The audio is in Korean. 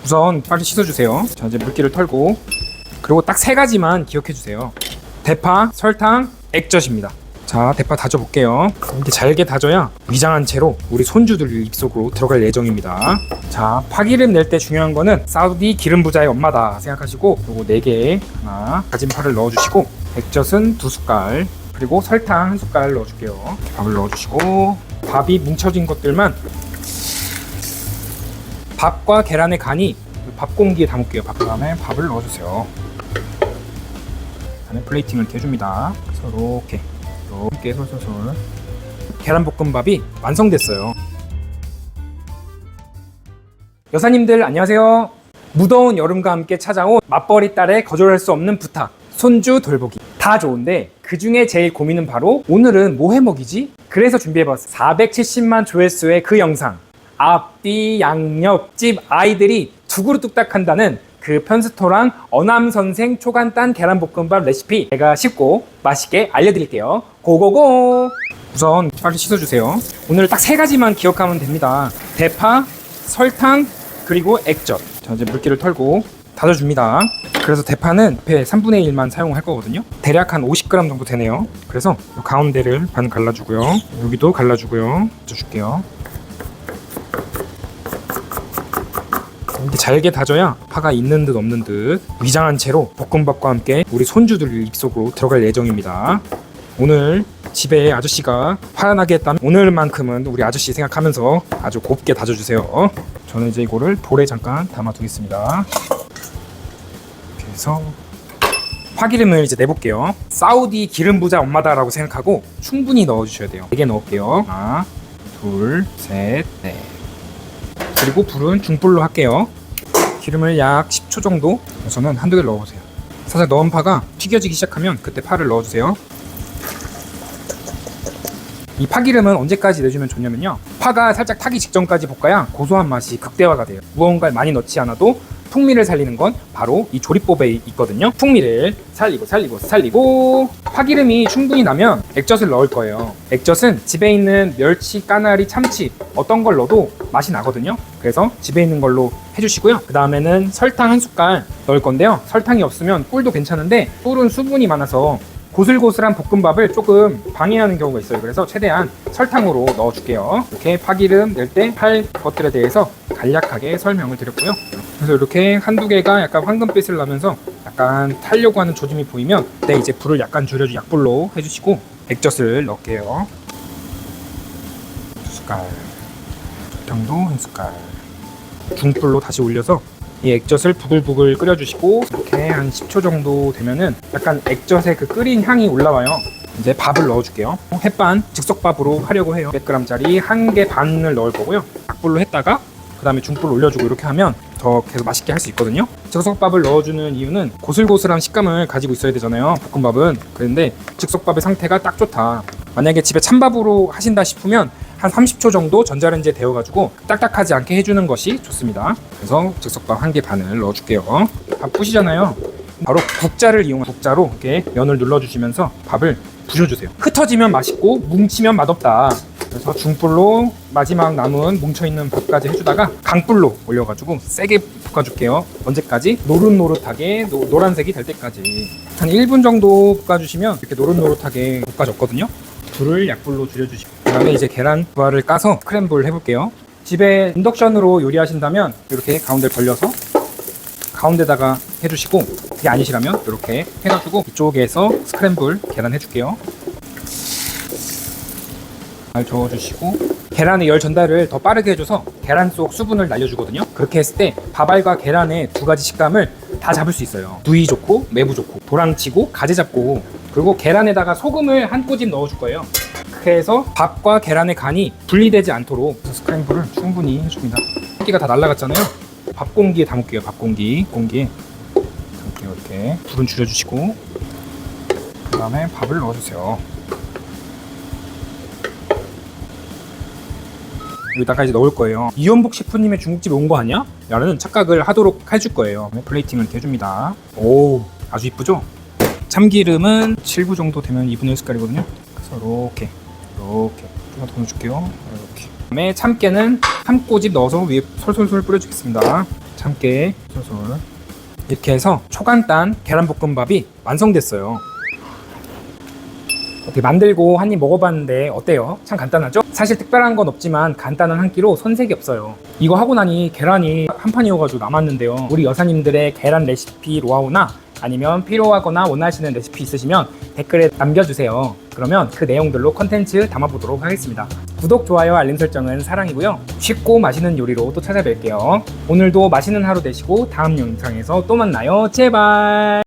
우선 빨리 씻어주세요. 자, 이제 물기를 털고, 그리고 딱 3가지만 기억해주세요. 대파, 설탕, 액젓입니다. 자, 대파 다져볼게요. 이렇게 잘게 다져야 위장한 채로 우리 손주들 입속으로 들어갈 예정입니다. 자, 파기름 낼 때 중요한 거는 사우디 기름 부자의 엄마다 생각하시고, 요거 4개 하나 다진 파를 넣어주시고, 액젓은 2숟갈, 그리고 설탕 1숟갈 넣어줄게요. 이렇게 밥을 넣어주시고, 밥이 뭉쳐진 것들만, 밥과 계란의 간이 밥 공기에 담을게요. 그 다음에 밥을 넣어주세요. 그다음에 플레이팅을 이렇게 해줍니다. 그래서 이렇게 솔솔솔 계란볶음밥이 완성됐어요. 여사님들 안녕하세요. 무더운 여름과 함께 찾아온 맞벌이 딸의 거절할 수 없는 부탁, 손주 돌보기. 다 좋은데 그 중에 제일 고민은 바로 오늘은 뭐 해먹이지? 그래서 준비해봤어요. 470만 조회수의 그 영상, 앞뒤 양옆집 아이들이 두 그릇 뚝딱 한다는 그 편스토랑 어남선생 초간단 계란볶음밥 레시피, 제가 쉽고 맛있게 알려드릴게요. 고고고! 우선 빨리 씻어주세요. 오늘 딱 3가지만 기억하면 됩니다. 대파, 설탕, 그리고 액젓. 자, 이제 물기를 털고 다져줍니다. 그래서 대파는 앞에 3분의 1만 사용할 거거든요. 대략 한 50g 정도 되네요. 그래서 이 가운데를 반 갈라주고요. 여기도 갈라주고요. 다져줄게요. 이렇게 잘게 다져야 파가 있는 듯 없는 듯 위장한 채로 볶음밥과 함께 우리 손주들 입속으로 들어갈 예정입니다. 오늘 집에 아저씨가 화나게 했다면 오늘만큼은 우리 아저씨 생각하면서 아주 곱게 다져주세요. 저는 이제 이거를 볼에 잠깐 담아두겠습니다. 이렇게 해서 파기름을 이제 내볼게요. 사우디 기름 부자 엄마다라고 생각하고 충분히 넣어주셔야 돼요. 4개 넣을게요. 하나, 둘, 셋, 넷. 그리고 불은 중불로 할게요. 기름을 약 10초 정도, 우선은 한두 개를 넣어보세요. 살짝 넣은 파가 튀겨지기 시작하면 그때 파를 넣어주세요. 이 파기름은 언제까지 내주면 좋냐면요, 파가 살짝 타기 직전까지 볶아야 고소한 맛이 극대화가 돼요. 무언가를 많이 넣지 않아도 풍미를 살리는 건 바로 이 조리법에 있거든요. 풍미를 살리고 파기름이 충분히 나면 액젓을 넣을 거예요. 액젓은 집에 있는 멸치, 까나리, 참치 어떤 걸 넣어도 맛이 나거든요. 그래서 집에 있는 걸로 해주시고요. 그 다음에는 설탕 1숟갈 넣을 건데요. 설탕이 없으면 꿀도 괜찮은데 꿀은 수분이 많아서 고슬고슬한 볶음밥을 조금 방해하는 경우가 있어요. 그래서 최대한 설탕으로 넣어줄게요. 이렇게 파기름 낼 때 할 것들에 대해서 간략하게 설명을 드렸고요. 그래서 이렇게 한두 개가 약간 황금빛을 나면서 약간 타려고 하는 조짐이 보이면 그때 이제 불을 약간 줄여주 약불로 해주시고 액젓을 넣을게요. 2숟갈, 설탕도 1숟갈. 중불로 다시 올려서 이 액젓을 부글부글 끓여주시고, 이렇게 한 10초 정도 되면은 약간 액젓의 그 끓인 향이 올라와요. 이제 밥을 넣어줄게요. 햇반 즉석밥으로 하려고 해요. 100g짜리 1개 반을 넣을 거고요. 약불로 했다가 그 다음에 중불 올려주고 이렇게 하면 더 계속 맛있게 할 수 있거든요. 즉석밥을 넣어주는 이유는 고슬고슬한 식감을 가지고 있어야 되잖아요, 볶음밥은. 그런데 즉석밥의 상태가 딱 좋다. 만약에 집에 찬밥으로 하신다 싶으면 한 30초 정도 전자레인지에 데워가지고 딱딱하지 않게 해주는 것이 좋습니다. 그래서 즉석밥 1개 반을 넣어줄게요. 밥 부시잖아요. 바로 국자를 이용한 국자로 이렇게 면을 눌러주시면서 밥을 부셔주세요. 흩어지면 맛있고 뭉치면 맛없다. 그래서 중불로 마지막 남은 뭉쳐있는 밥까지 해주다가 강불로 올려가지고 세게 볶아줄게요. 언제까지? 노릇노릇하게 노란색이 될 때까지. 한 1분 정도 볶아주시면 이렇게 노릇노릇하게 볶아졌거든요. 불을 약불로 줄여주시고, 그 다음에 이제 계란 부화를 까서 스크램블 해볼게요. 집에 인덕션으로 요리하신다면 이렇게 가운데를 벌려서 가운데다가 해주시고, 그게 아니시라면 이렇게 해가지고 이쪽에서 스크램블 계란 해줄게요. 잘 저어주시고, 계란의 열 전달을 더 빠르게 해줘서 계란 속 수분을 날려주거든요. 그렇게 했을 때 밥알과 계란의 2가지 식감을 다 잡을 수 있어요. 누이 좋고 매부 좋고 도랑치고 가재 잡고, 그리고 계란에다가 소금을 한 꼬집 넣어줄 거예요. 그래서 밥과 계란의 간이 분리되지 않도록 스크램블을 충분히 해줍니다. 공기가 다 날아갔잖아요. 밥 공기에 담을게요. 밥 공기에 담을게요. 이렇게 불은 줄여주시고, 그 다음에 밥을 넣어주세요. 여기다가 이제 넣을 거예요. 이연복 셰프님의 중국집에 온 거 아니야? 라는 착각을 하도록 해줄 거예요. 플레이팅을 이렇게 해줍니다. 오, 아주 이쁘죠? 참기름은 7부 정도 되면 2분의 1숟갈이거든요. 그래서 이렇게 하나 더 넣어줄게요. 이렇게. 그다음에 참깨는 한 꼬집 넣어서 위에 솔솔솔 뿌려주겠습니다. 참깨, 소솔 이렇게 해서 초간단 계란볶음밥이 완성됐어요. 어떻게 만들고 한 입 먹어봤는데 어때요? 참 간단하죠? 사실 특별한 건 없지만 간단한 한 끼로 손색이 없어요. 이거 하고 나니 계란이 한 판이어가지고 남았는데요. 우리 여사님들의 계란 레시피 노하우나 아니면 필요하거나 원하시는 레시피 있으시면 댓글에 남겨주세요. 그러면 그 내용들로 컨텐츠 담아보도록 하겠습니다. 구독, 좋아요, 알림 설정은 사랑이고요. 쉽고 맛있는 요리로 또 찾아뵐게요. 오늘도 맛있는 하루 되시고 다음 영상에서 또 만나요. 제발.